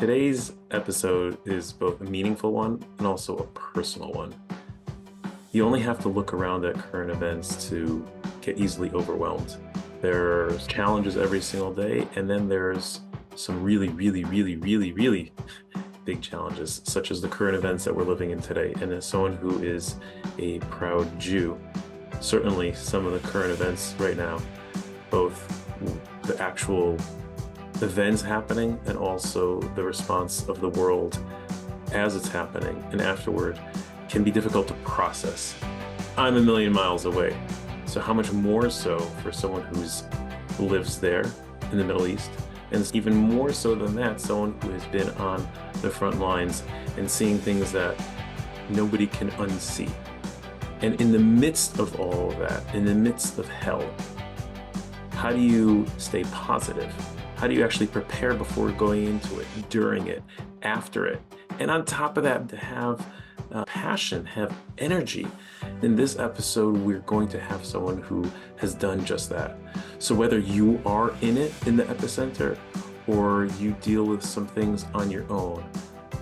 Today's episode is both a meaningful one and also a personal one. You only have to look around at current events to get easily overwhelmed. There's challenges every single day, and then there's some really big challenges, such as the current events that we're living in today. And as someone who is a proud Jew, certainly some of the current events right now, both the actual events happening and also the response of the world as it's happening and afterward, can be difficult to process. I'm a million miles away, so how much more so for someone who lives there in the Middle East, and even more so than that, someone who has been on the front lines and seeing things that nobody can unsee. And in the midst of all of that, in the midst of hell, how do you stay positive? How do you actually prepare before going into it, during it, after it? And on top of that, to have passion, have energy. In this episode, we're going to have someone who has done just that. So whether you are in it, in the epicenter, or you deal with some things on your own,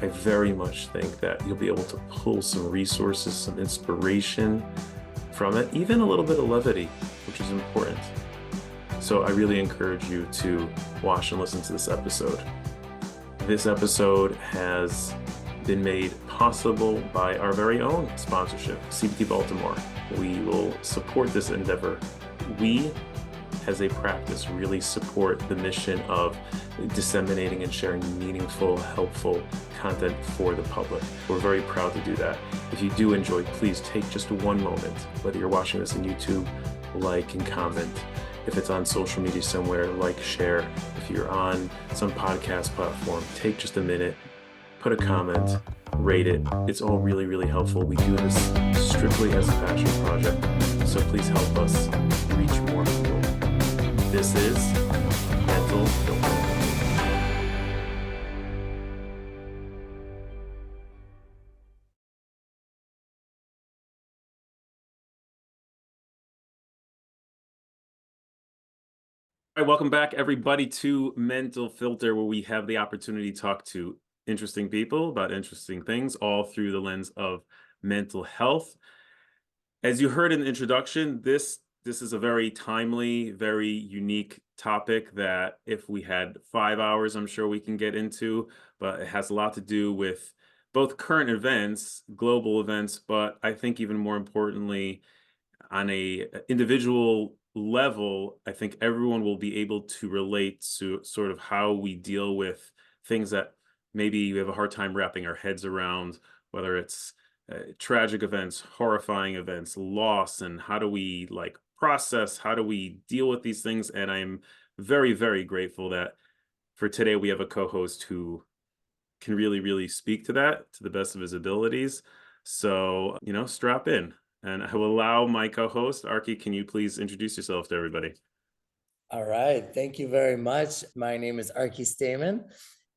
I very much think that you'll be able to pull some resources, some inspiration from it, even a little bit of levity, which is important. So I really encourage you to watch and listen to this episode. This episode has been made possible by our very own sponsorship, CBT Baltimore. We will support this endeavor. We, as a practice, really support the mission of disseminating and sharing meaningful, helpful content for the public. We're very proud to do that. If you do enjoy, please take just one moment, whether you're watching this on YouTube, like and comment. If it's on social media somewhere, like, share. If you're on some podcast platform, take just a minute, put a comment, rate it. It's all really helpful. We do this strictly as a passion project, so please help us reach more people. This is Mental Filter. All right, welcome back, everybody, to Mental Filter, where we have the opportunity to talk to interesting people about interesting things, all through the lens of mental health. As you heard in the introduction, this is a very timely, very unique topic that if we had 5 hours, I'm sure we can get into, but it has a lot to do with both current events, global events, but I think even more importantly, on a individual level, I think everyone will be able to relate to sort of how we deal with things that maybe we have a hard time wrapping our heads around, whether it's tragic events, horrifying events, loss, and how do we process, how do we deal with these things? And I'm very grateful that for today we have a co-host who can really speak to that to the best of his abilities. So, strap in. And I will allow my co-host, Arky, can you please introduce yourself to everybody? All right. Thank you very much. My name is Arky Staiman.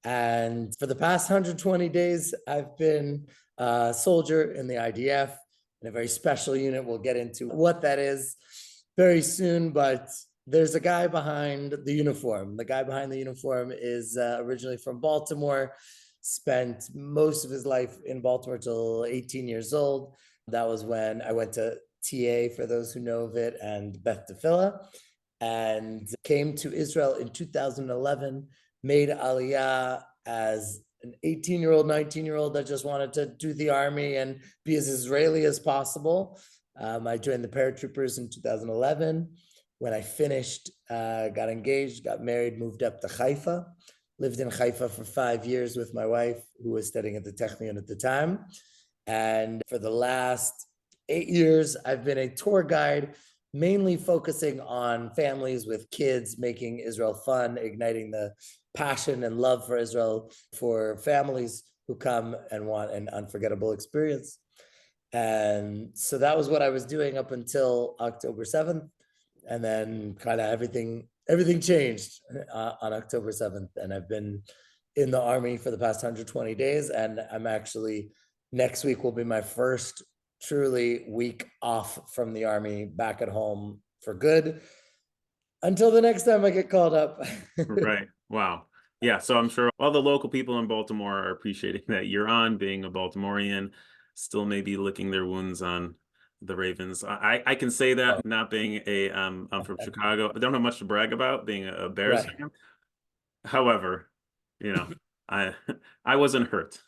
And for the past 120 days, I've been a soldier in the IDF in a very special unit. We'll get into what that is very soon, but there's a guy behind the uniform. The guy behind the uniform is originally from Baltimore, spent most of his life in Baltimore till 18 years old. That was when I went to TA, for those who know of it, and Beth Tefillah, and came to Israel in 2011, made Aliyah as an 18-year-old, 19-year-old that just wanted to do the army and be as Israeli as possible. I joined the paratroopers in 2011. When I finished, got engaged, got married, moved up to Haifa, lived in Haifa for 5 years with my wife, who was studying at the Technion at the time. And for the last 8 years, I've been a tour guide, mainly focusing on families with kids, making Israel fun, igniting the passion and love for Israel for families who come and want an unforgettable experience. And so that was what I was doing up until October 7th. And then kind of everything changed on October 7th. And I've been in the Army for the past 120 days. And I'm actually, next week will be my first truly week off from the Army, back at home for good, until the next time I get called up. Right. Wow. Yeah, so I'm sure all the local people in Baltimore are appreciating that you're on, being a Baltimorean, still maybe licking their wounds on the Ravens. I can say Oh, that not being I'm from Chicago. I don't have much to brag about being a Bears right. fan. However, you know, I I wasn't hurt.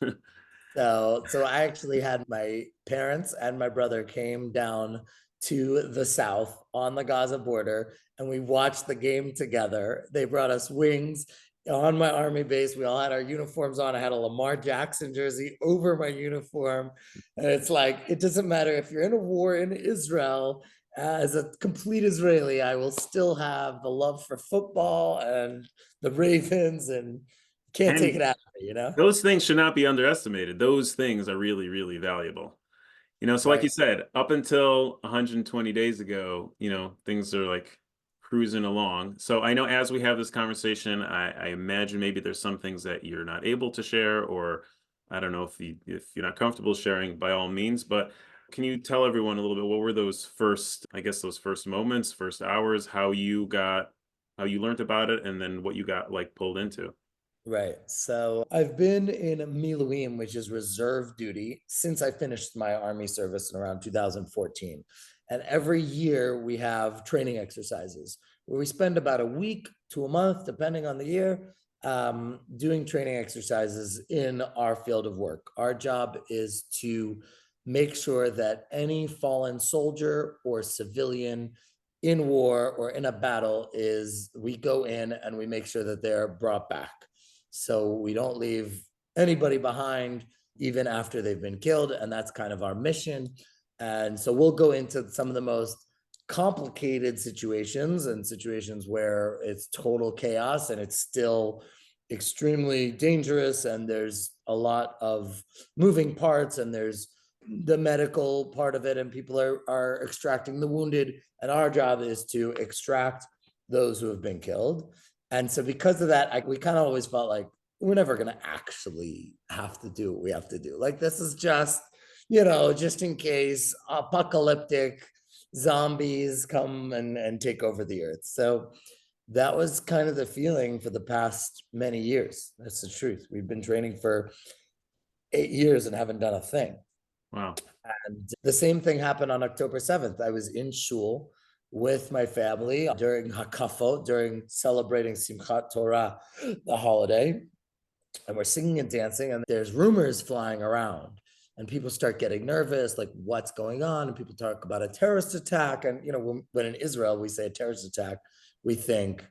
So I actually had my parents and my brother came down to the south on the Gaza border, and we watched the game together. They brought us wings on my army base. We all had our uniforms on. I had a Lamar Jackson jersey over my uniform. And it's like, it doesn't matter if you're in a war in Israel. As a complete Israeli, I will still have the love for football and the Ravens, and can't take And it out of me, you know? those things should not be underestimated. Those things are really, really valuable. So like Right. you said, up until 120 days ago, things are like cruising along. So I know as we have this conversation, I imagine maybe there's some things that you're not able to share, or I don't know if you're not comfortable sharing, by all means. But can you tell everyone a little bit what were those first, I guess, those first moments, first hours, how you learned about it, and then what you got like pulled into? Right. So I've been in Miluim, which is reserve duty, since I finished my Army service in around 2014. And every year we have training exercises where we spend about a week to a month, depending on the year, doing training exercises in our field of work. Our job is to make sure that any fallen soldier or civilian in war or in a battle we go in and we make sure that they're brought back, so we don't leave anybody behind, even after they've been killed. And that's kind of our mission. And so we'll go into some of the most complicated situations and situations where it's total chaos and it's still extremely dangerous. And there's a lot of moving parts, and there's the medical part of it, and people are extracting the wounded. And our job is to extract those who have been killed. And so because of that, we kind of always felt like we're never going to actually have to do what we have to do. Like, this is just, just in case apocalyptic zombies come and take over the earth. So that was kind of the feeling for the past many years. That's the truth. We've been training for 8 years and haven't done a thing. Wow. And the same thing happened on October 7th. I was in shul with my family during Hakafot, during celebrating Simchat Torah, the holiday. And we're singing and dancing, and there's rumors flying around. And people start getting nervous, like, what's going on? And people talk about a terrorist attack. And, when in Israel we say a terrorist attack, we think,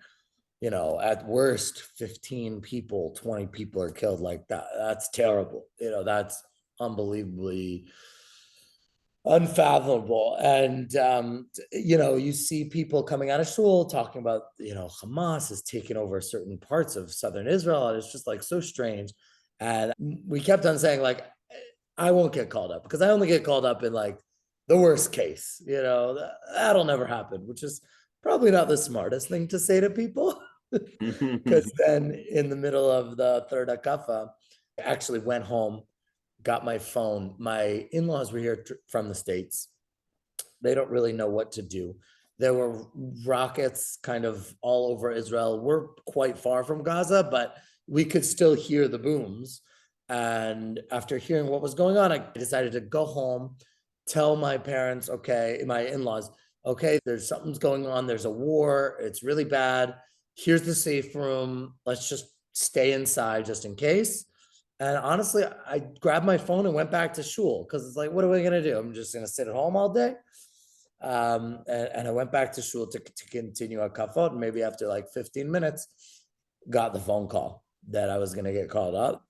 at worst, 15 people, 20 people are killed. Like that. That's terrible. That's unbelievably unfathomable. And you see people coming out of shul talking about, Hamas has taken over certain parts of southern Israel, and it's just like so strange. And we kept on saying, like, I won't get called up, because I only get called up in like the worst case. That'll never happen, which is probably not the smartest thing to say to people. Because then in the middle of the third akafa, I actually went home, got my phone. My in-laws were here from the States. They don't really know what to do. There were rockets kind of all over Israel. We're quite far from Gaza, but we could still hear the booms. And after hearing what was going on, I decided to go home, tell my parents, okay, my in-laws, okay, there's something's going on. There's a war. It's really bad. Here's the safe room. Let's just stay inside just in case. And honestly, I grabbed my phone and went back to shul, because it's like, what are we going to do? I'm just going to sit at home all day. And I went back to shul to continue a kafot. Maybe after like 15 minutes, got the phone call that I was going to get called up.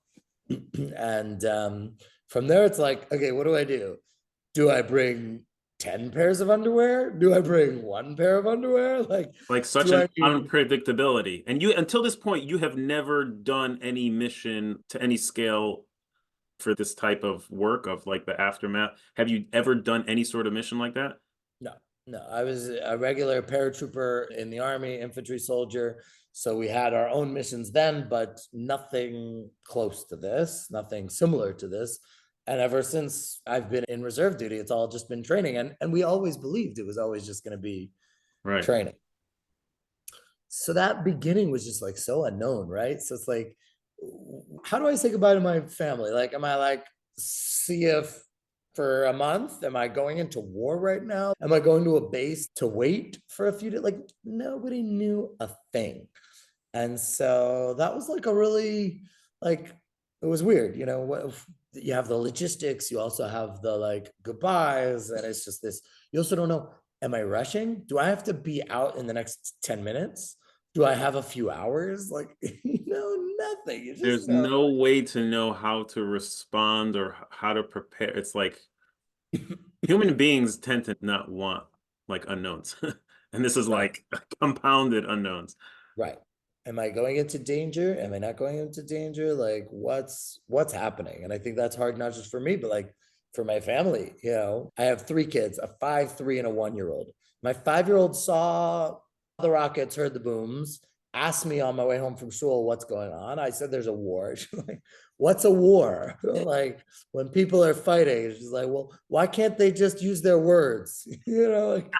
And from there, it's like, okay, what do I do? Do I bring 10 pairs of underwear? Do I bring one pair of underwear? Like such do an I need unpredictability. And you, until this point, you have never done any mission to any scale for this type of work of like the aftermath. Have you ever done any sort of mission like that? No, no. I was a regular paratrooper in the Army, infantry soldier. So we had our own missions then, but nothing close to this, nothing similar to this. And ever since I've been in reserve duty, it's all just been training. And we always believed it was always just going to be Right. training. So that beginning was just like so unknown, right? So it's like, how do I say goodbye to my family? Like, am I like, see you for a month? Am I going into war right now? Am I going to a base to wait for a few days? Like, nobody knew a thing. And so that was like a really, like, it was weird, you know, what you have the logistics, you also have the like goodbyes, and it's just this, you also don't know, am I rushing? Do I have to be out in the next 10 minutes? Do I have a few hours? Like, nothing. You just There's know. no way to know how to respond or how to prepare. It's like human beings tend to not want like unknowns. And this is Right. like compounded unknowns. Right. Am I going into danger? Am I not going into danger? Like what's happening? And I think that's hard not just for me, but like for my family, you know. I have three kids, a 5, 3, and a 1-year-old. My 5-year-old saw the rockets, heard the booms, asked me on my way home from school what's going on. I said there's a war. She's like, what's a war? Like when people are fighting, she's like, well, why can't they just use their words? Like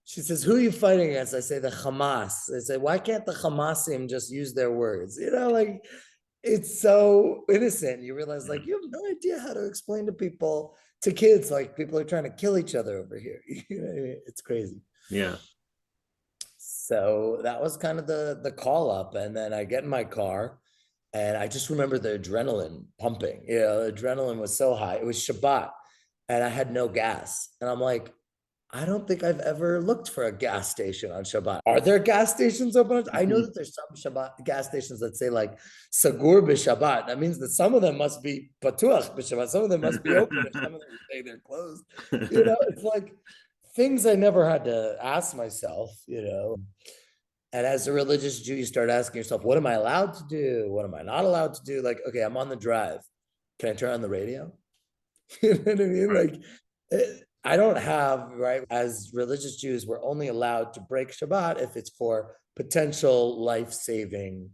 she says, who are you fighting against? I say, the Hamas. I say, why can't the Hamasim just use their words? Like, it's so innocent. You realize, Yeah. like, you have no idea how to explain to people, to kids, like, people are trying to kill each other over here. It's crazy. Yeah. So that was kind of the call up. And then I get in my car and I just remember the adrenaline pumping. Adrenaline was so high. It was Shabbat and I had no gas. And I'm like, I don't think I've ever looked for a gas station on Shabbat. Are there gas stations open? I know that there's some Shabbat gas stations that say like Sagur b'Shabbat. That means that some of them must be patuach b'Shabbat. Some of them must be open, or some of them say they're closed. It's like things I never had to ask myself. And as a religious Jew, you start asking yourself, what am I allowed to do? What am I not allowed to do? Like, okay, I'm on the drive. Can I turn on the radio? You know what I mean? Right. Like, I don't have, right? As religious Jews, we're only allowed to break Shabbat if it's for potential life-saving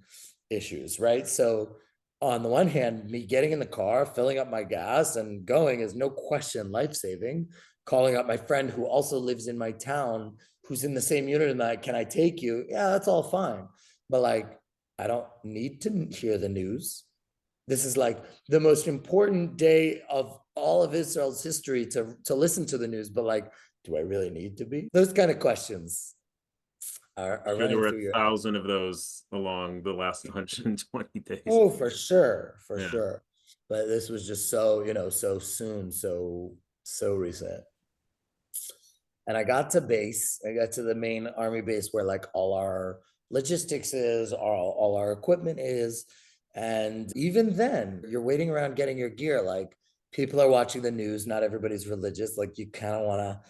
issues, right? So, on the one hand, me getting in the car, filling up my gas, and going is no question life-saving. Calling up my friend who also lives in my town, who's in the same unit, and like, can I take you? Yeah, that's all fine. But like, I don't need to hear the news. This is like the most important day of all of Israel's history to listen to the news, but like, do I really need to be? Those kind of questions are Sure, there running were through your head. 1,000 of those along the last 120 days. Oh, for sure, for Yeah. sure. But this was just so, so soon, so recent. And I got to base, I got to the main army base where like all our logistics is, all our equipment is. And even then, you're waiting around getting your gear. Like people are watching the news. Not everybody's religious. Like you kind of want to,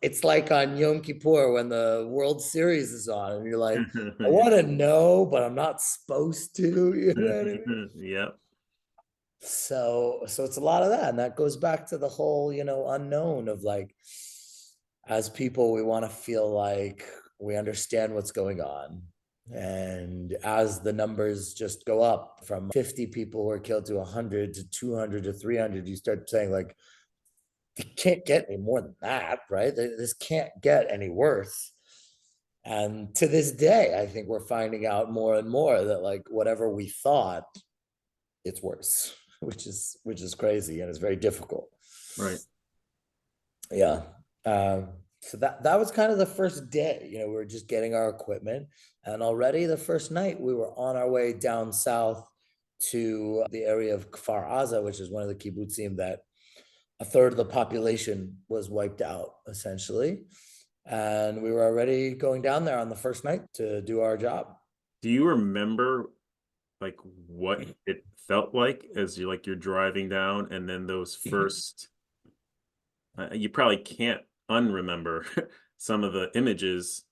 it's like on Yom Kippur when the World Series is on, and you're like, I Yeah. want to know, but I'm not supposed to. You know what I mean? Yep. So it's a lot of that. And that goes back to the whole, unknown of like, as people, we want to feel like we understand what's going on. And as the numbers just go up from 50 people who are killed to 100 to 200 to 300, you start saying, like, it can't get any more than that, right? This can't get any worse. And to this day, I think we're finding out more and more that, like, whatever we thought, it's worse, which is crazy and it's very difficult. Right. Yeah. So that was kind of the first day. We were just getting our equipment, and already the first night we were on our way down south to the area of Kfar Aza, which is one of the kibbutzim that a third of the population was wiped out essentially. And we were already going down there on the first night to do our job. Do you remember like what it felt like as you're driving down, and then those first you probably can't unremember some of the images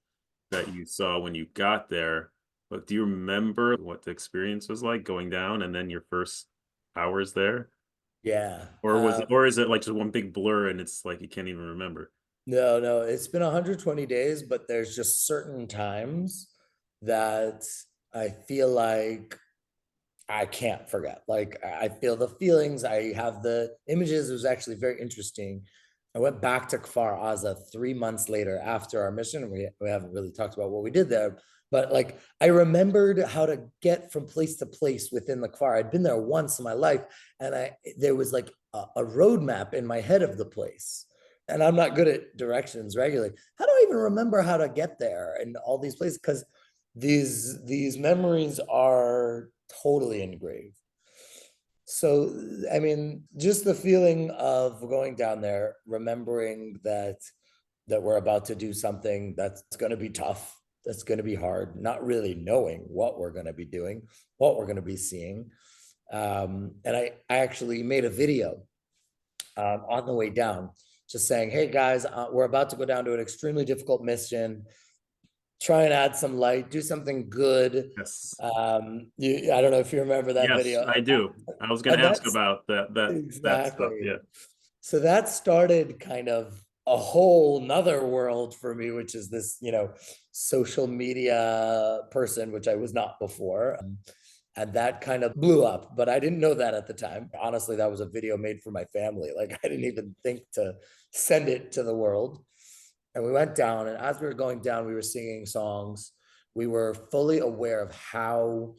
that you saw when you got there, but do you remember what the experience was like going down and then your first hours there? Yeah. Or is it like just one big blur and it's like you can't even remember? No, it's been 120 days, but there's just certain times that I feel like I can't forget. Like I feel the feelings, I have the images. It was actually very interesting. I went back to Kfar Aza 3 months later after our mission. We haven't really talked about what we did there, But like I remembered how to get from place to place within the car. I'd been there once in my life, and there was like a roadmap in my head of the place. And I'm not good at directions regularly. How do I even remember how to get there and all these places? Because these memories are totally engraved. So I mean, just the feeling of going down there, remembering that we're about to do something that's going to be tough, that's going to be hard, not really knowing what we're going to be doing, what we're going to be seeing. And I actually made a video on the way down, just saying, hey guys, we're about to go down to an extremely difficult mission. Try and add some light, do something good. Yes. I don't know if you remember that Yes, video. I do. I was going And to ask that's about that stuff. exactly. Yeah. So that started kind of a whole nother world for me, which is this, social media person, which I was not before. And that kind of blew up, but I didn't know that at the time. Honestly, that was a video made for my family. Like I didn't even think to send it to the world. And we went down, and as we were going down, we were singing songs. We were fully aware of how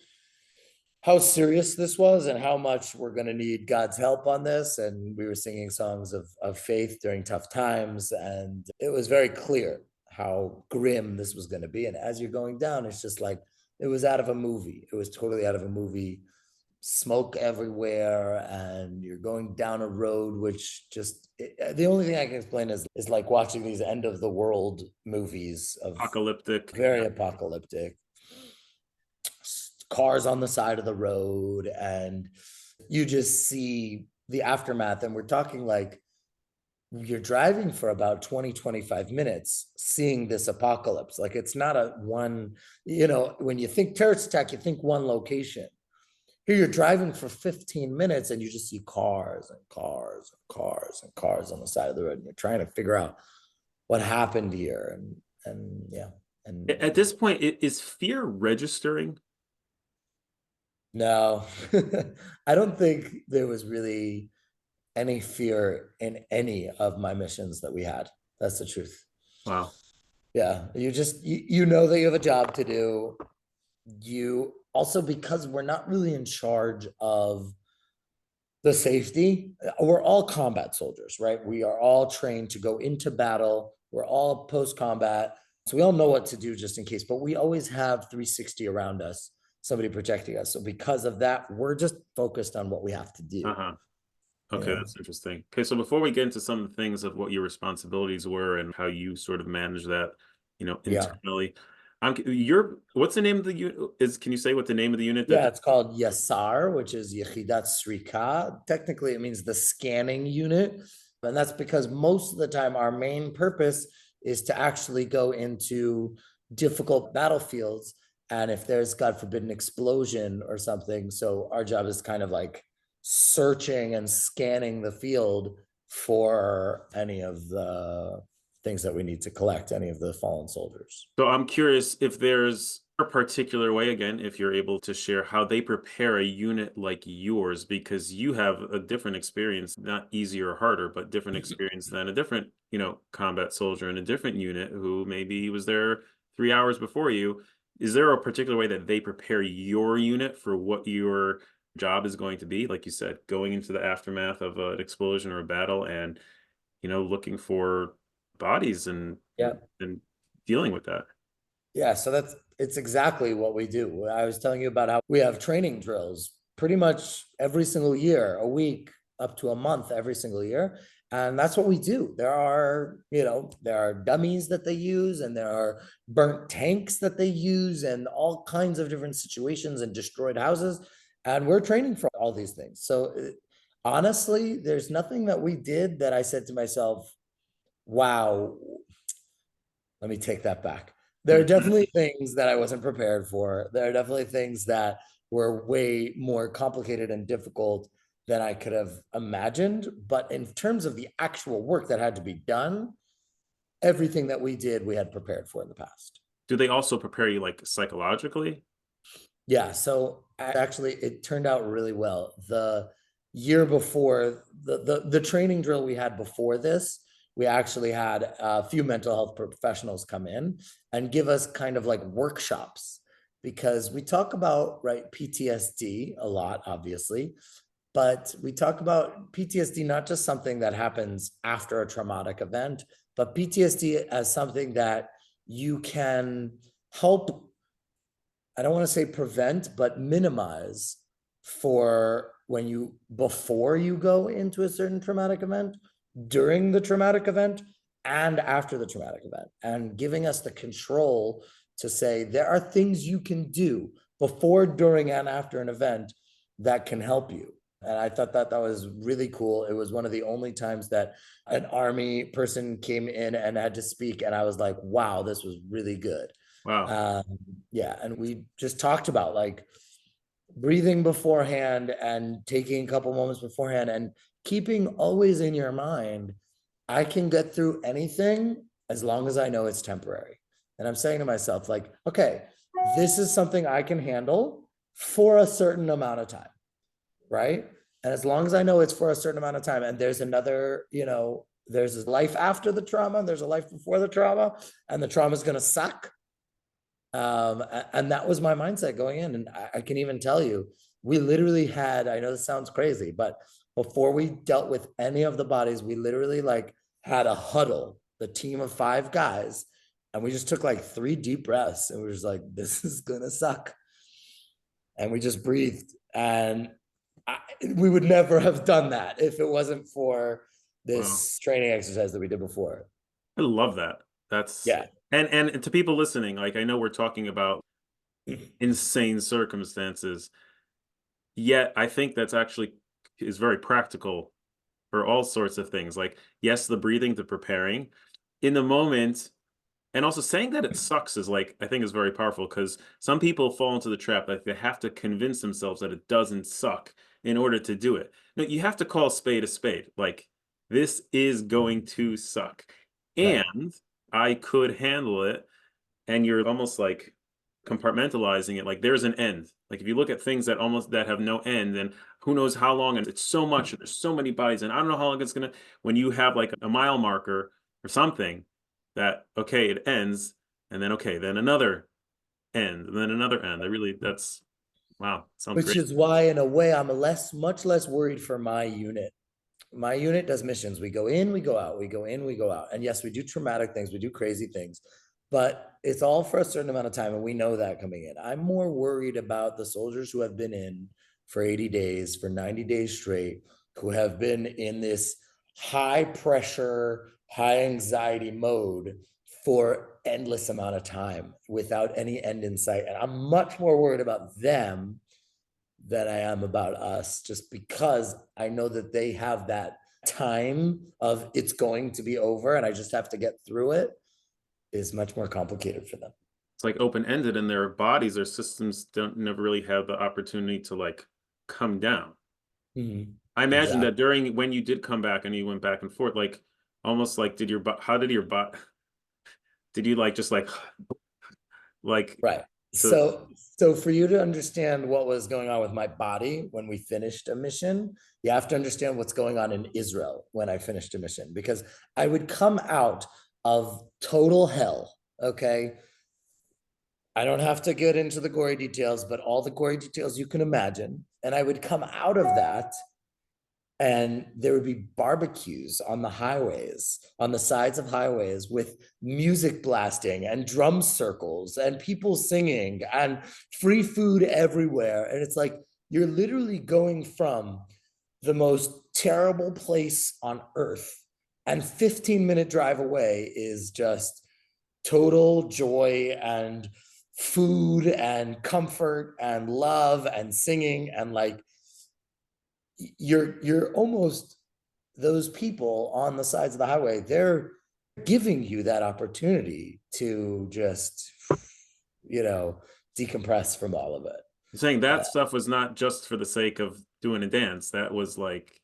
serious this was and how much we're going to need God's help on this. And we were singing songs of faith during tough times. And it was very clear how grim this was going to be. And as you're going down, it's just like, it was out of a movie. It was totally out of a movie. Smoke everywhere, and you're going down a road, which just, the only thing I can explain is like watching these end of the world movies of Apocalyptic. very apocalyptic cars on the side of the road, and you just see the aftermath. And we're talking like you're driving for about 20-25 minutes seeing this apocalypse. Like it's not a one, when you think terrorist attack, you think one location. Here you're driving for 15 minutes and you just see cars and cars and cars and cars on the side of the road, and you're trying to figure out what happened here. And yeah. And At this point, is fear registering? no, I don't think there was really any fear in any of my missions that we had. That's the truth. Wow. Yeah, you know that you have a job to do. You also, because we're not really in charge of the safety, we're all combat soldiers, right? We are all trained to go into battle. We're all post combat. So we all know what to do just in case, but we always have 360 around us, somebody protecting us. So because of that, we're just focused on what we have to do. Uh-huh. Okay, Yeah. that's interesting. Okay, so before we get into some of the things of what your responsibilities were and how you sort of manage that, Yeah. internally, what's the name of the unit? Can you say what the name of the unit Yeah, it's called Yasar, which is Yechidat Srika. Technically, it means the scanning unit. And that's because most of the time, our main purpose is to actually go into difficult battlefields. And if there's, God forbid, an explosion or something, so our job is kind of like searching and scanning the field for any of the things that we need to collect, any of the fallen soldiers. So I'm curious if there's a particular way, again, if you're able to share how they prepare a unit like yours, because you have a different experience, not easier or harder, but different experience than a different, combat soldier in a different unit who maybe was there 3 hours before you. Is there a particular way that they prepare your unit for what your job is going to be? Like you said, going into the aftermath of an explosion or a battle and, looking for bodies and Yeah. and dealing with that. Yeah, so it's exactly what we do. I was telling you about how we have training drills pretty much every single year, a week up to a month every single year. And that's what we do. There are dummies that they use, and there are burnt tanks that they use, and all kinds of different situations and destroyed houses. And we're training for all these things. So honestly, there's nothing that we did that I said to myself, wow, let me take that back. There are definitely things that I wasn't prepared for. There are definitely things that were way more complicated and difficult than I could have imagined. But in terms of the actual work that had to be done, everything that we did, we had prepared for in the past. Do they also prepare you like psychologically? Yeah, so actually it turned out really well. The year before, the training drill we had before this, we actually had a few mental health professionals come in and give us kind of like workshops, because we talk about, right, PTSD a lot, obviously, but we talk about PTSD not just something that happens after a traumatic event, but PTSD as something that you can help, I don't want to say prevent, but minimize for when you, before you go into a certain traumatic event, during the traumatic event, and after the traumatic event, and giving us the control to say there are things you can do before, during, and after an event that can help you. And I thought that that was really cool. It was one of the only times that an Army person came in and had to speak, and I was like, wow, this was really good. Wow. Yeah, and we just talked about like breathing beforehand and taking a couple moments beforehand and keeping always in your mind, I can get through anything as long as I know it's temporary. And I'm saying to myself, like, okay, this is something I can handle for a certain amount of time, right? And as long as I know it's for a certain amount of time, and there's another, there's a life after the trauma, there's a life before the trauma, and the trauma is going to suck. And that was my mindset going in. And I can even tell you, we literally had, I know this sounds crazy, but before we dealt with any of the bodies, we literally like had a huddle, the team of 5 guys, and we just took like 3 deep breaths, and we were just like, this is gonna suck. And we just breathed. And we would never have done that if it wasn't for Wow. this training exercise that we did before. I love that. That's Yeah. and to people listening, like I know we're talking about insane circumstances, yet I think that's actually is very practical for all sorts of things. Like, yes, the breathing, the preparing in the moment, and also saying that it sucks is like I think is very powerful, because some people fall into the trap like they have to convince themselves that it doesn't suck in order to do it. No, you have to call a spade a spade. Like, this is going to suck. Right. And I could handle it. And you're almost like compartmentalizing it. Like, there's an end. Like, if you look at things that almost that have no end, and who knows how long, and it's so much, and there's so many bodies, and I don't know how long it's gonna, when you have like a mile marker or something, that okay, it ends, and then okay, then another end, and then another end. I really, that's wow, sounds Which great. is why, in a way, I'm much less worried for my unit. My unit does missions. We go in, we go out, we go in, we go out. And yes, we do traumatic things, we do crazy things, but it's all for a certain amount of time. And we know that coming in. I'm more worried about the soldiers who have been in for 80 days, for 90 days straight, who have been in this high pressure, high anxiety mode for endless amount of time without any end in sight. And I'm much more worried about them than I am about us, just because I know that they have that time of it's going to be over and I just have to get through it, is much more complicated for them. It's like open-ended, and their bodies, their systems don't never really have the opportunity to like come down. I imagine Exactly. that during when you did come back and you went back and forth, like almost like did your butt, how did your butt, did you like just like Right. to So for you to understand what was going on with my body when we finished a mission, you have to understand what's going on in Israel when I finished a mission, because I would come out of total hell. Okay. I don't have to get into the gory details, but all the gory details you can imagine. And I would come out of that, and there would be barbecues on the highways, on the sides of highways, with music blasting and drum circles and people singing and free food everywhere. And it's like, you're literally going from the most terrible place on earth, and 15-minute drive away is just total joy and food and comfort and love and singing. And like, you're almost, those people on the sides of the highway, they're giving you that opportunity to just, decompress from all of it. saying that stuff was not just for the sake of doing a dance, that was like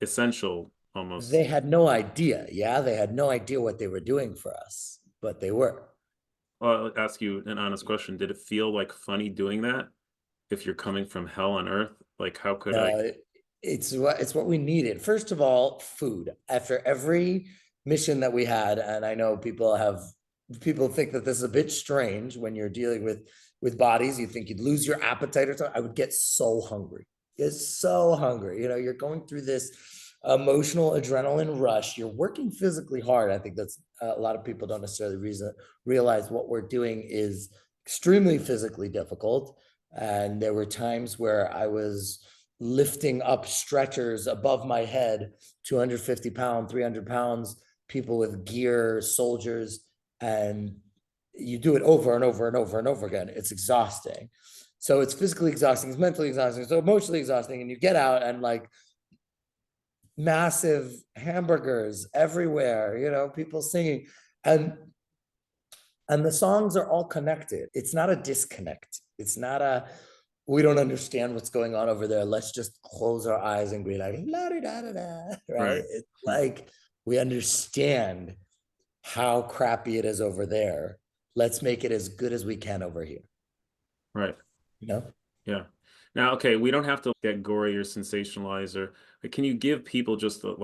essential almost. They had no idea. Yeah, they had no idea what they were doing for us, but they were. Well, I'll ask you an honest question. Did it feel like funny doing that? If you're coming from hell on earth, like how could I? No, it's what we needed. First of all, food. After every mission that we had, and I know people think that this is a bit strange when you're dealing with bodies. You think you'd lose your appetite or something. I would get so hungry. It's so hungry. You're going through this emotional adrenaline rush. You're working physically hard. I think that's a lot of people don't necessarily realize what we're doing is extremely physically difficult. And there were times where I was lifting up stretchers above my head, 250 pounds, 300 pounds, people with gear, soldiers, and you do it over and over and over and over again. It's exhausting. So it's physically exhausting, it's mentally exhausting, so emotionally exhausting. And you get out and like massive hamburgers everywhere, people singing. And the songs are all connected. It's not a disconnect. It's not we don't understand what's going on over there. Let's just close our eyes and be like, la da da da da, right? Right. It's like we understand how crappy it is over there. Let's make it as good as we can over here. Right. Yeah. Now, okay, we don't have to get gory or sensationalize, or can you give people just a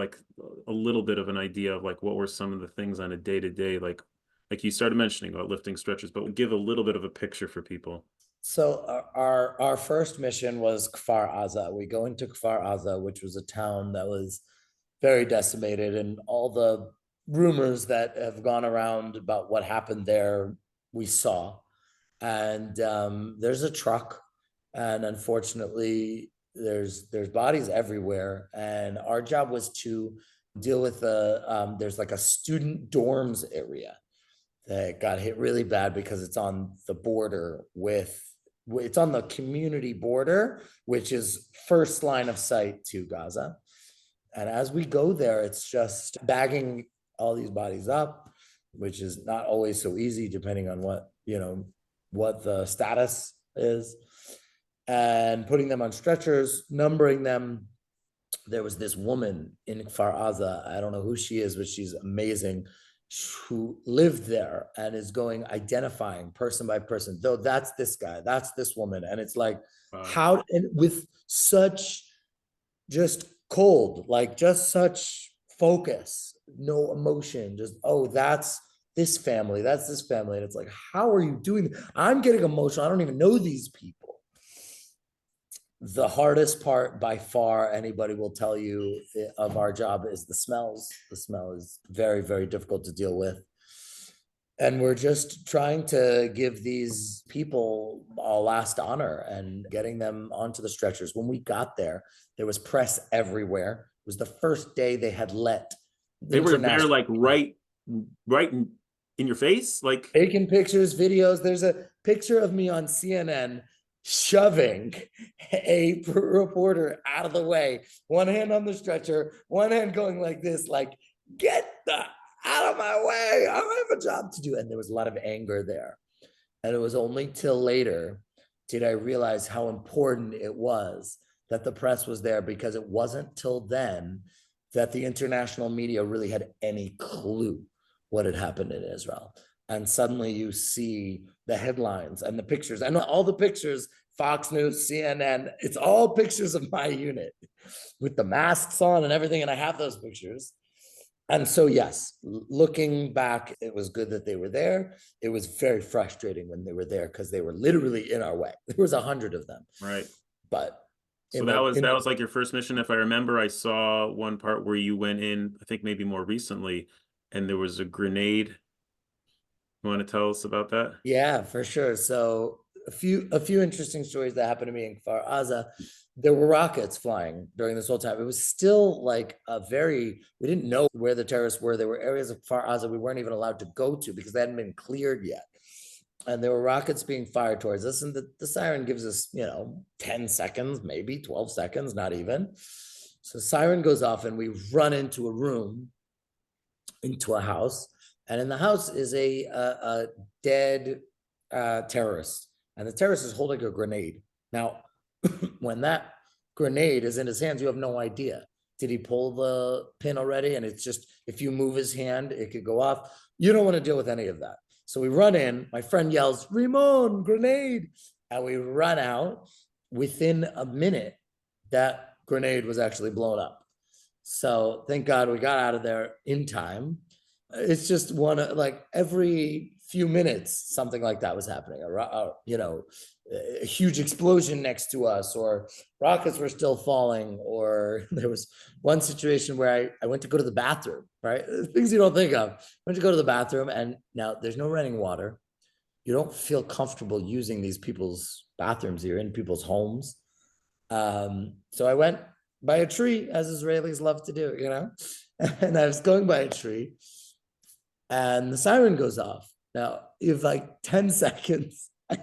little bit of an idea of like what were some of the things on a day-to-day, like you started mentioning about lifting stretchers, but give a little bit of a picture for people. So our first mission was Kfar Aza. We go into Kfar Aza, which was a town that was very decimated, and all the rumors that have gone around about what happened there, we saw. And there's a truck, and unfortunately, there's bodies everywhere. And our job was to deal with there's like a student dorms area that got hit really bad because it's on the border it's on the community border, which is first line of sight to Gaza. And as we go there, it's just bagging all these bodies up, which is not always so easy depending on what the status is, and putting them on stretchers, numbering them. There was this woman in Kfar Aza, I don't know who she is, but she's amazing, who lived there and is identifying person by person, though that's this guy, that's this woman. And it's like, how, and with such just cold, like just such focus, no emotion, just, oh, that's this family, that's this family. And it's like, how are you doing? I'm getting emotional. I don't even know these people. The hardest part by far, anybody will tell you, of our job is the smells. The smell is very, very difficult to deal with. And we're just trying to give these people a last honor and getting them onto the stretchers. When we got there, there was press everywhere. It was the first day they had let They were there like right in your face, like taking pictures, videos. There's a picture of me on CNN shoving a reporter out of the way, one hand on the stretcher, one hand going like this, like, get the out of my way, I have a job to do. And there was a lot of anger there. And it was only till later did I realize how important it was that the press was there, because it wasn't till then that the international media really had any clue what had happened in Israel. And suddenly you see the headlines and the pictures, and all the pictures, Fox News, CNN, it's all pictures of my unit with the masks on and everything. And I have those pictures. And so, yes, looking back, it was good that they were there. It was very frustrating when they were there because they were literally in our way. There was 100 of them. Right. But so that was like your first mission. If I remember, I saw one part where you went in, I think maybe more recently, and there was a grenade. You want to tell us about that? Yeah, for sure. So a few interesting stories that happened to me in Kfar Aza. There were rockets flying during this whole time. It was still like we didn't know where the terrorists were. There were areas of Kfar Aza we weren't even allowed to go to because they hadn't been cleared yet. And there were rockets being fired towards us. And the siren gives us, 10 seconds, maybe 12 seconds, not even. So siren goes off and we run into a room, into a house. And in the house is a dead terrorist. And the terrorist is holding a grenade. Now, when that grenade is in his hands, you have no idea. Did he pull the pin already? And it's just, if you move his hand, it could go off. You don't want to deal with any of that. So we run in, my friend yells, Ramon, grenade. And we run out. Within a minute, that grenade was actually blown up. So thank God we got out of there in time. It's just one like every few minutes, something like that was happening. A huge explosion next to us, or rockets were still falling, or there was one situation where I went to go to the bathroom, right? Things you don't think of. I went to go to the bathroom, and now there's no running water. You don't feel comfortable using these people's bathrooms. You're in people's homes. So I went by a tree, as Israelis love to do, and I was going by a tree, and the siren goes off. Now you have like 10 seconds. I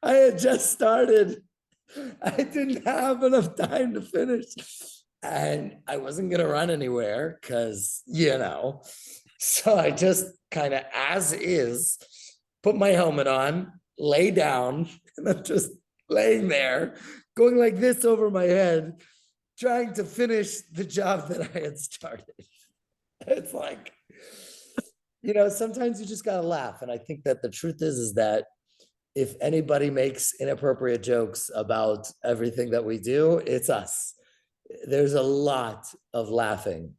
had just started. I didn't have enough time to finish. And I wasn't gonna run anywhere because, So I just kind of as is, put my helmet on, lay down, and I'm just laying there, going like this over my head, trying to finish the job that I had started. It's like, sometimes you just gotta laugh. And I think that the truth is that if anybody makes inappropriate jokes about everything that we do, it's us. There's a lot of laughing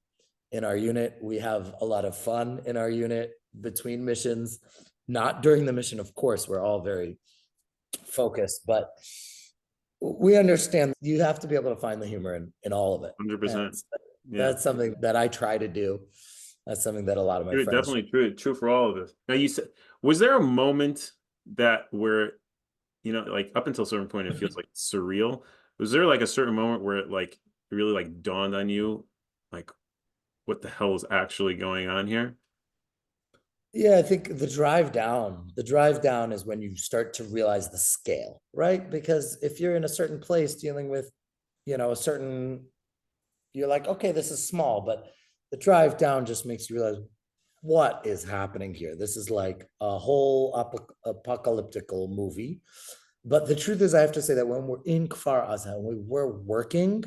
in our unit. We have a lot of fun in our unit between missions, not during the mission, of course, we're all very focused, but we understand you have to be able to find the humor in all of it. 100%. Yeah. That's something that I try to do. That's something that a lot of my friends definitely true for all of us. Now, you said, was there a moment that where, like up until a certain point, it feels like surreal? Was there like a certain moment where it like really like dawned on you, like what the hell is actually going on here? Yeah, I think the drive down is when you start to realize the scale, right? Because if you're in a certain place dealing with, a certain, you're like, okay, this is small, but the drive down just makes you realize what is happening here. This is like a whole apocalyptical movie. But the truth is, I have to say that when we're in Kfar Aza, when we were working,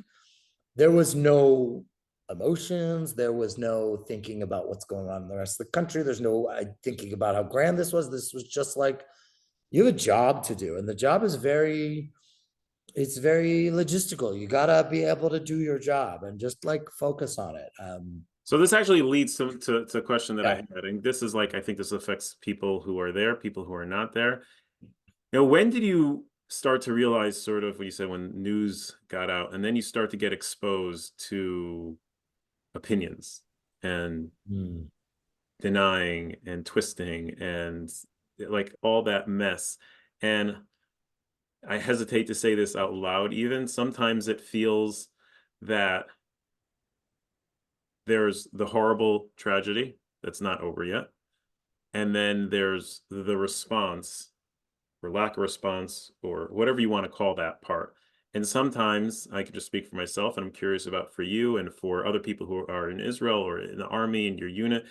there was no emotions. There was no thinking about what's going on in the rest of the country. There's no thinking about how grand this was. This was just like, you have a job to do. And the job is it's very logistical. You gotta be able to do your job and just like focus on it. So this actually leads to a question that Yeah. I had, and this is like, I think this affects people who are there, people who are not there. When did you start to realize sort of what you said when news got out, and then you start to get exposed to opinions and denying and twisting and like all that mess? And I hesitate to say this out loud, even sometimes it feels that there's the horrible tragedy that's not over yet, and then there's the response or lack of response or whatever you want to call that part. And sometimes I can just speak for myself, and I'm curious about for you and for other people who are in Israel or in the army in your unit.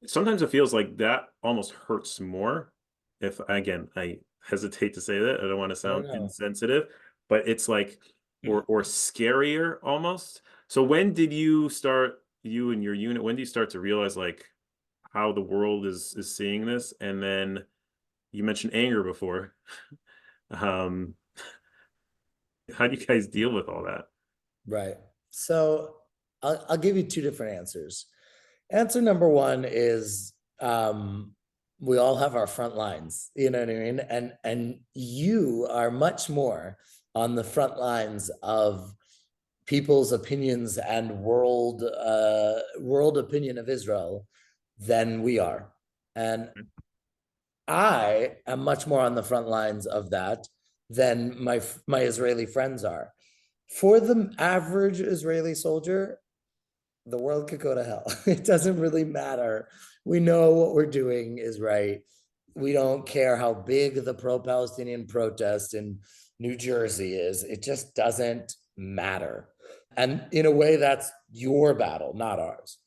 Sometimes it feels like that almost hurts more. If again, I hesitate to say that. I don't want to sound insensitive, but it's like or scarier almost. So when did you start, you and your unit, when do you start to realize like how the world is seeing this? And then you mentioned anger before. um how do you guys deal with all that? Right. So I'll give you two different answers. Answer number one is we all have our front lines, you know what I mean? And you are much more on the front lines of people's opinions and world opinion of Israel than we are. And I am much more on the front lines of that than my Israeli friends are. For the average Israeli soldier, the world could go to hell. It doesn't really matter. We know what we're doing is right. We don't care how big the pro-Palestinian protest in New Jersey is. It just doesn't matter. And in a way, that's your battle, not ours.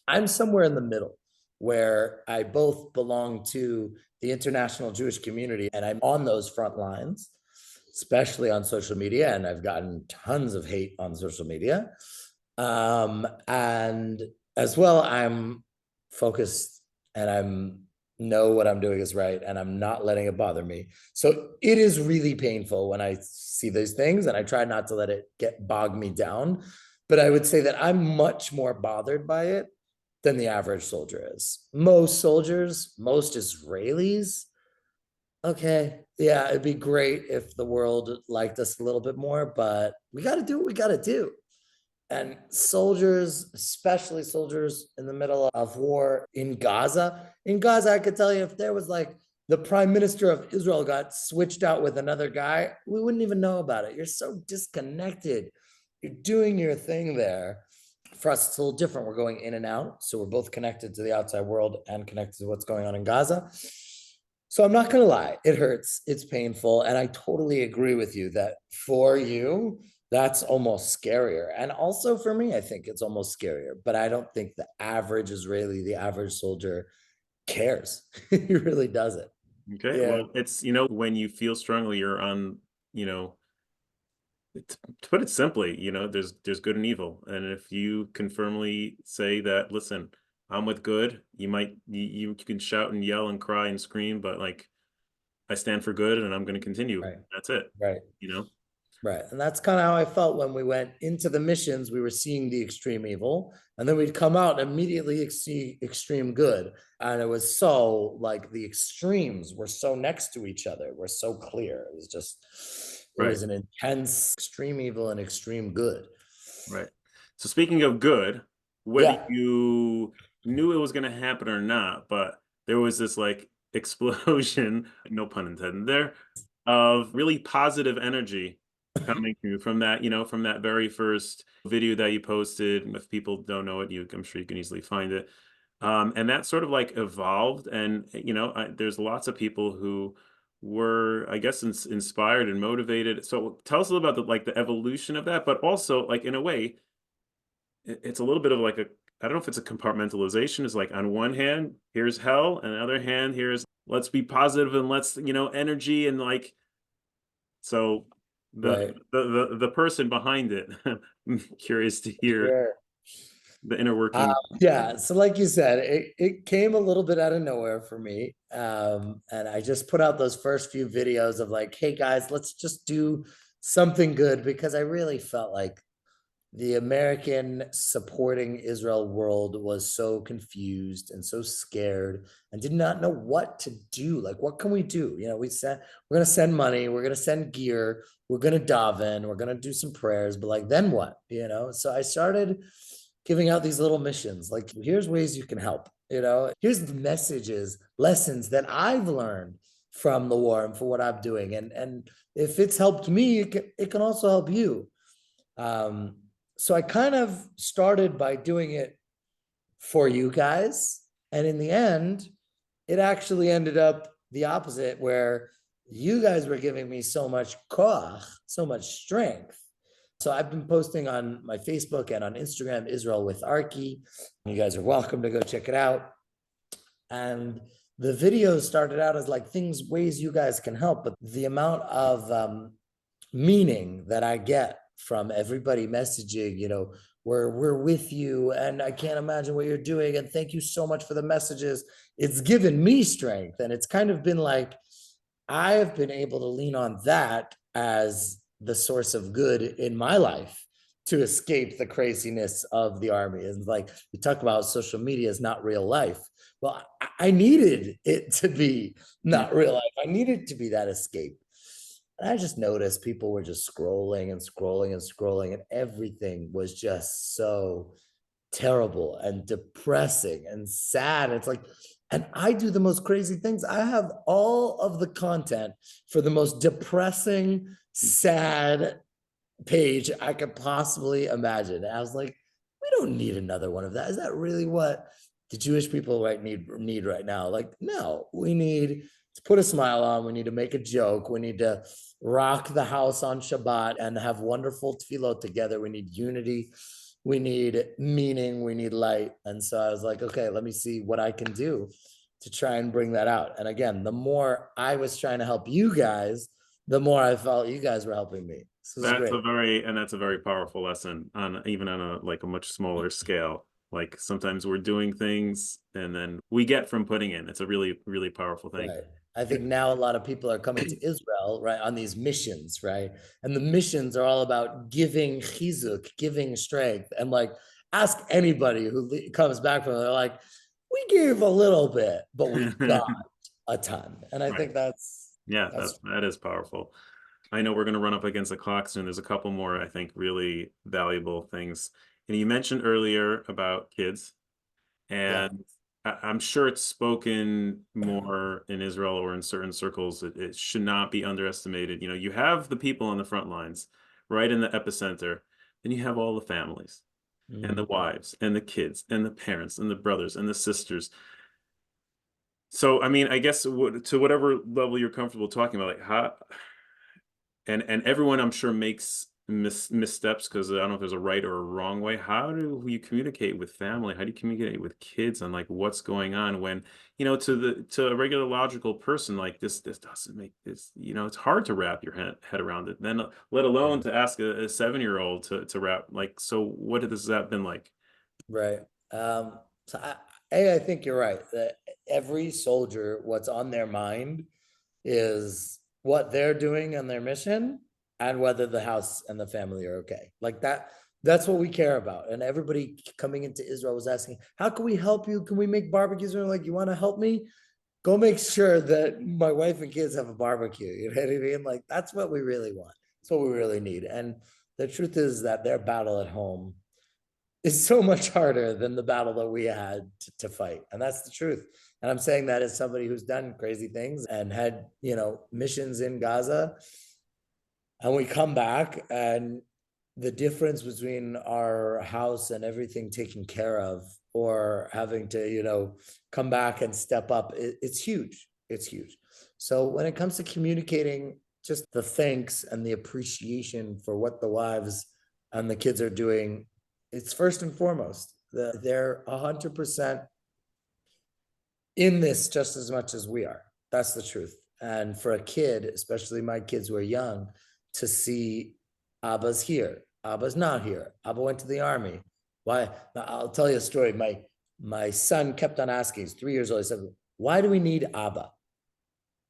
I'm somewhere in the middle where I both belong to the international Jewish community and I'm on those front lines, especially on social media. And I've gotten tons of hate on social media. And as well, I'm focused and I'm know what I'm doing is right and I'm not letting it bother me. So it is really painful when I see these things and I try not to let it bog me down. But I would say that I'm much more bothered by it than the average soldier is. Most soldiers, most Israelis, okay, yeah, it'd be great if the world liked us a little bit more, but we got to do what we got to do. And soldiers, especially soldiers in the middle of war in Gaza, I could tell you if there was like the prime minister of Israel got switched out with another guy, we wouldn't even know about it. You're so disconnected. You're doing your thing there. For us, it's a little different. We're going in and out. So we're both connected to the outside world and connected to what's going on in Gaza. So I'm not going to lie, it hurts, it's painful. And I totally agree with you that for you, that's almost scarier. And also for me, I think it's almost scarier, but I don't think the average Israeli, the average soldier cares. He really doesn't. Okay, Yeah. well, it's, you know, when you feel strongly, you're on, you know, to put it simply, you know, there's good and evil, and if you can firmly say that, listen, I'm with good, you can shout and yell and cry and scream, but like I stand for good and I'm going to continue. Right. That's it, Right. you know. Right. And that's kind of how I felt when we went into the missions. We were seeing the extreme evil, and then we'd come out and immediately see extreme good. And it was so like the extremes were so next to each other, were so clear. It was just, it Right, was an intense extreme evil and extreme good. right. So speaking of good, whether Yeah. you knew it was going to happen or not, but there was this like explosion, no pun intended there, of really positive energy coming through from that, you know, from that very first video that you posted. And if people don't know it, I'm sure you can easily find it. And that sort of like evolved, and you know, there's lots of people who were, I guess, inspired and motivated. So tell us a little about the evolution of that, but also like in a way, it's a little bit of like a, I don't know if it's a compartmentalization. It's like on one hand, here's hell, and on the other hand, here's let's be positive and let's, you know, energy and like so Right. the person behind it. I'm curious to hear Sure. the inner Uh, working. yeah, so like you said, it came a little bit out of nowhere for me. And I just put out those first few videos of like, hey guys, let's just do something good, because I really felt like the American supporting Israel world was so confused and so scared and did not know what to do. Like, what can we do? You know, we're going to send money, we're going to send gear, we're going to daven, we're going to do some prayers, but like, then what? You know, so I started giving out these little missions. Like, here's ways you can help. You know, here's the messages, lessons that I've learned from the war and for what I'm doing. And if it's helped me, it can also help you. Um, so I kind of started by doing it for you guys. And in the end, it actually ended up the opposite, where you guys were giving me so much koach, so much strength. So I've been posting on my Facebook and on Instagram, Israel with Arky. You guys are welcome to go check it out. And the videos started out as like things, ways you guys can help, but the amount of meaning that I get from everybody messaging, you know, we're with you and I can't imagine what you're doing. And thank you so much for the messages. It's given me strength. And it's kind of been like, I have been able to lean on that as the source of good in my life to escape the craziness of the army. And like we talk about, social media is not real life. Well, I needed it to be not real life. I needed to be that escape. And I just noticed people were just scrolling and scrolling and scrolling, and everything was just so terrible and depressing and sad. It's like, and I do the most crazy things. I have all of the content for the most depressing, sad page I could possibly imagine. And I was like, we don't need another one of that. Is that really what the Jewish people need right now? Like, no, we need to put a smile on. We need to make a joke. We need to rock the house on Shabbat and have wonderful tefillot together. We need unity. We need meaning. We need light. And so I was like, okay, let me see what I can do to try and bring that out. And again, the more I was trying to help you guys, the more I felt you guys were helping me. This is great. That's a very powerful lesson on even on a like a much smaller scale. Like sometimes we're doing things and then we get from putting in. It's a really, really powerful thing. Right. I think now a lot of people are coming to Israel, right, on these missions, right? And the missions are all about giving chizuk, giving strength. And like, Ask anybody who comes back from it, they're like, we gave a little bit, but we got a ton. And I Right. think Yeah, that's that is powerful. I know we're going to run up against the clock soon. There's a couple more, I think, really valuable things. And you mentioned earlier about kids, yeah. and I'm sure it's spoken more in Israel or in certain circles. It should not be underestimated. You know, you have the people on the front lines, right in the epicenter, then you have all the families and the Mhm. wives and the kids and the parents and the brothers and the sisters. So, I mean, I guess to whatever level you're comfortable talking about, like how, and everyone I'm sure makes missteps because I don't know if there's a right or a wrong way. How do you communicate with family? How do you communicate with kids on like what's going on when, you know, to a regular logical person like this doesn't make this, you know, it's hard to wrap your head around it. Then let alone to ask a 7-year-old to wrap like, so what has that been like? Right. So I think you're right that every soldier, what's on their mind is what they're doing on their mission and whether the house and the family are okay. Like that's what we care about. And everybody coming into Israel was asking, how can we help you? Can we make barbecues? And we're like, you want to help me? Go make sure that my wife and kids have a barbecue. You know what I mean? Like that's what we really want. That's what we really need. And the truth is that their battle at home is so much harder than the battle that we had to fight. And that's the truth. And I'm saying that as somebody who's done crazy things and had, missions in Gaza. And we come back and the difference between our house and everything taken care of or having to, come back and step up, it's huge. It's huge. So when it comes to communicating just the thanks and the appreciation for what the wives and the kids are doing, it's first and foremost. They're 100% in this just as much as we are. That's the truth. And for a kid, especially my kids who are young, to see Abba's here, Abba's not here. Abba went to the army. Why? Now, I'll tell you a story. My son kept on asking. He's 3 years old. He said, "Why do we need Abba?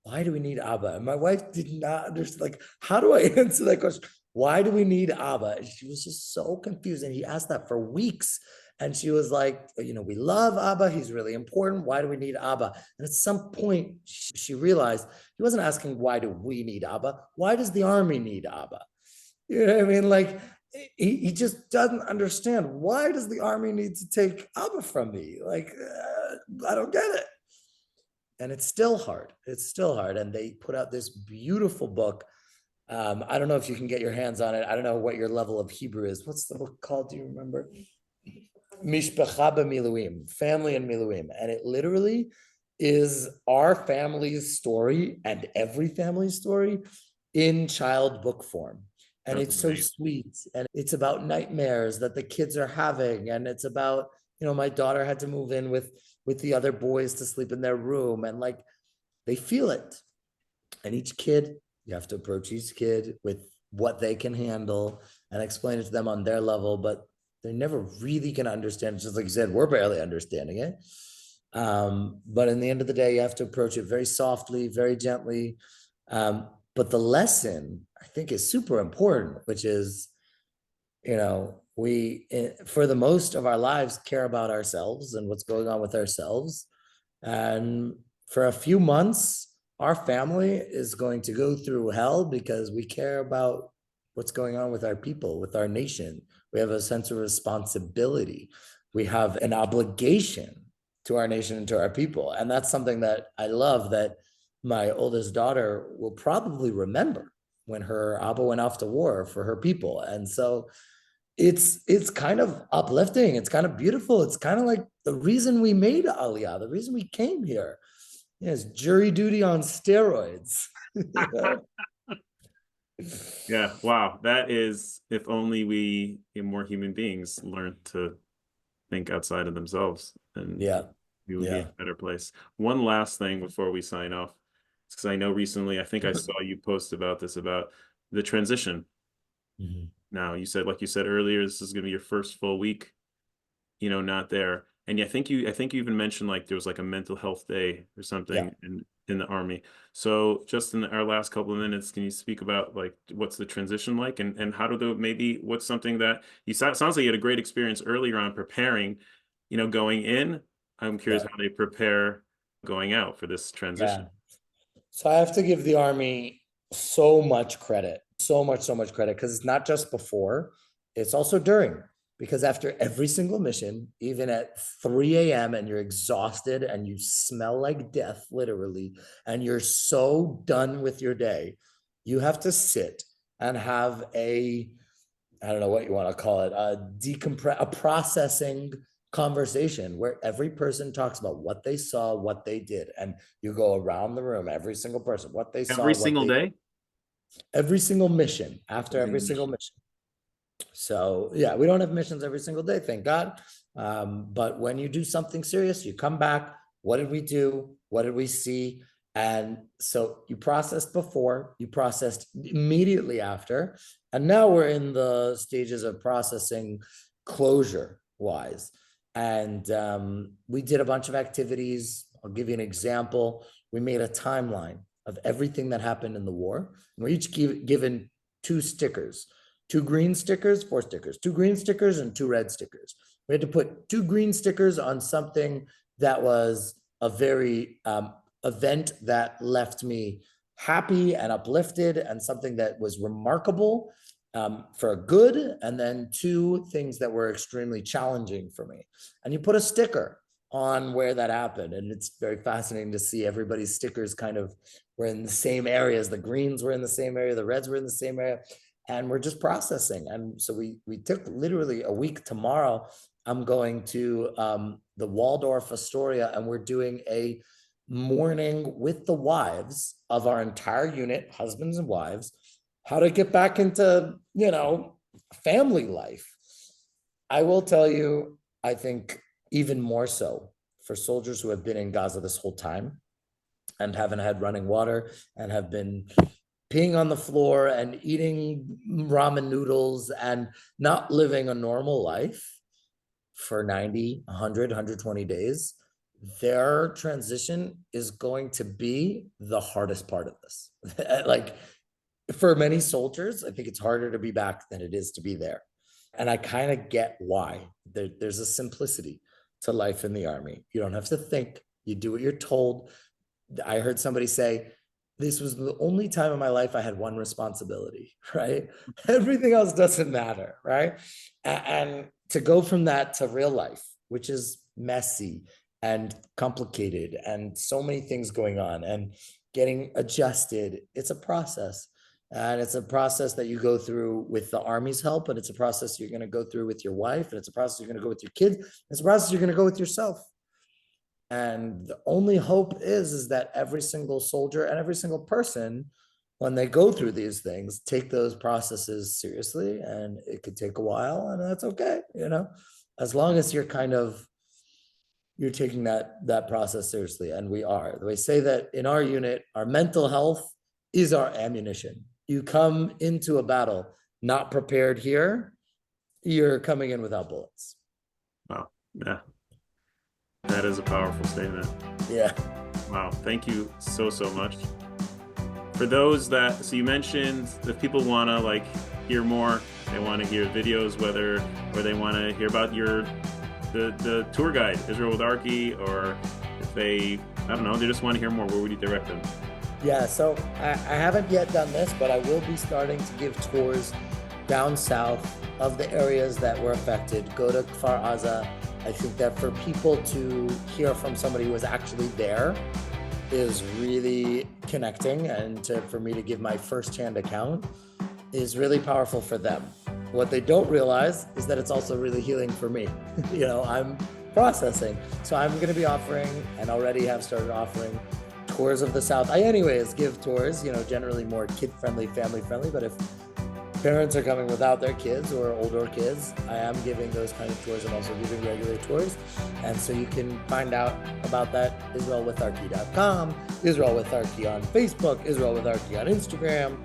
Why do we need Abba?" And my wife did not understand. Like, how do I answer that question? Why do we need Abba? And she was just so confused. And he asked that for weeks. And she was like, we love Abba. He's really important. Why do we need Abba? And at some point, she realized he wasn't asking, why do we need Abba? Why does the army need Abba? You know what I mean? Like, he just doesn't understand. Why does the army need to take Abba from me? Like, I don't get it. And it's still hard. It's still hard. And they put out this beautiful book. I don't know if you can get your hands on it. I don't know what your level of Hebrew is. What's the book called? Do you remember? Mishpacha Miluim, family and Miluim. And it literally is our family's story and every family's story in child book form. And That's it's so amazing. sweet. And it's about nightmares that the kids are having. And it's about, my daughter had to move in with the other boys to sleep in their room. And like they feel it. And each kid, you have to approach each kid with what they can handle and explain it to them on their level, but they're never really going to understand it. Just like you said, we're barely understanding it. But in the end of the day, you have to approach it very softly, very gently. But the lesson I think is super important, which is, we, for the most of our lives, care about ourselves and what's going on with ourselves. And for a few months, our family is going to go through hell because we care about what's going on with our people, with our nation. We have a sense of responsibility. We have an obligation to our nation and to our people. And that's something that I love that my oldest daughter will probably remember when her Abba went off to war for her people. And so it's kind of uplifting. It's kind of beautiful. It's kind of like the reason we made Aliyah, the reason we came here. Yes, jury duty on steroids. Yeah, wow. That is, if only we more human beings learn to think outside of themselves, and Yeah, we would be in yeah. a better place. One last thing before we sign off, because I know recently, I think I saw you post about this, about the transition. Mhm. Now, you said, like you said earlier, this is going to be your first full week, not there. And I think you even mentioned like there was like a mental health day or Yeah, something. And in the Army. So just in our last couple of minutes, can you speak about like what's the transition like, and how do the maybe what's something that you sounds like you had a great experience earlier on preparing, going in. I'm curious Yeah. how they prepare going out for this transition. Yeah. So I have to give the Army so much credit, so much credit, because it's not just before, it's also during. Because after every single mission, even at 3 a.m., and you're exhausted and you smell like death, literally, and you're so done with your day, you have to sit and have I don't know what you want to call it, a processing conversation where every person talks about what they saw, what they did, and you go around the room, every single person, what they saw, Every single day? every single mission, after Every every single single mission. mission. So yeah, we don't have missions every single day, thank God. But when you do something serious, you come back. What did we do? What did we see? And so you processed before, you processed immediately after, and now we're in the stages of processing closure wise. And we did a bunch of activities. I'll give you an example. We made a timeline of everything that happened in the war. And we're each given 2 stickers. 2 green stickers, 4 stickers, 2 green stickers and 2 red stickers. We had to put 2 green stickers on something that was a very event that left me happy and uplifted, and something that was remarkable for a good, and then 2 things that were extremely challenging for me. And you put a sticker on where that happened. And it's very fascinating to see everybody's stickers kind of were in the same areas. The greens were in the same area, the reds were in the same area. And we're just processing. And so we took literally a week. Tomorrow, I'm going to the Waldorf Astoria, and we're doing a morning with the wives of our entire unit, husbands and wives, how to get back into, family life. I will tell you, I think even more so for soldiers who have been in Gaza this whole time and haven't had running water and have been peeing on the floor and eating ramen noodles and not living a normal life for 90, 100, 120 days, their transition is going to be the hardest part of this. Like, for many soldiers, I think it's harder to be back than it is to be there. And I kind of get why. There's a simplicity to life in the Army. You don't have to think, you do what you're told. I heard somebody say, this was the only time in my life I had one responsibility, right? Everything else doesn't matter, right? And to go from that to real life, which is messy and complicated and so many things going on and getting adjusted, it's a process. And it's a process that you go through with the Army's help, and it's a process you're going to go through with your wife, and it's a process you're going to go with your kids. It's a process you're going to go with yourself. And the only hope is that every single soldier and every single person, when they go through these things, take those processes seriously. And it could take a while, and that's okay, as long as you're taking that process seriously. And we are. They say that in our unit, our mental health is our ammunition. You come into a battle not prepared here, you're coming in without bullets. Wow. Yeah. That is a powerful statement. Yeah. Wow. Thank you so much. For those so you mentioned if people want to hear more, they want to hear videos, or they want to hear about the tour guide, Israel with Arky, or if they just want to hear more, where would you direct them? Yeah, so I haven't yet done this, but I will be starting to give tours down south of the areas that were affected. Go to Kfar Aza. I think that for people to hear from somebody who was actually there is really connecting, and for me to give my firsthand account is really powerful for them. What they don't realize is that it's also really healing for me. I'm processing. So I'm going to be offering, and already have started offering, tours of the South. I anyways give tours, generally more kid-friendly, family-friendly, but if parents are coming without their kids or older kids, I am giving those kind of tours. I'm also giving regular tours. And so you can find out about that, IsraelWithArky.com, Israel with Arky on Facebook, Israel with Arky on Instagram.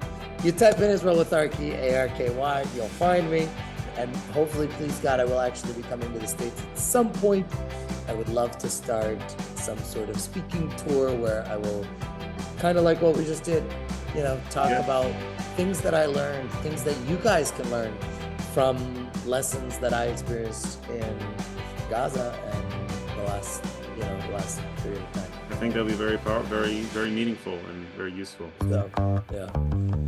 You type in Israel with Arky, A-R-K-Y, you'll find me. And hopefully, please God, I will actually be coming to the States at some point. I would love to start some sort of speaking tour where I will, kind of like what we just did, talk about things that I learned, things that you guys can learn from lessons that I experienced in Gaza and the last period of time. I think they'll be very powerful, very meaningful and very useful. So, yeah.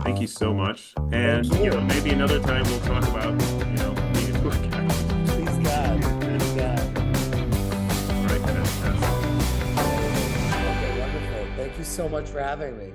Thank you so much. And maybe another time we'll talk about needed to work out. Please God. Please God. All right, Okay, wonderful. Thank you so much for having me.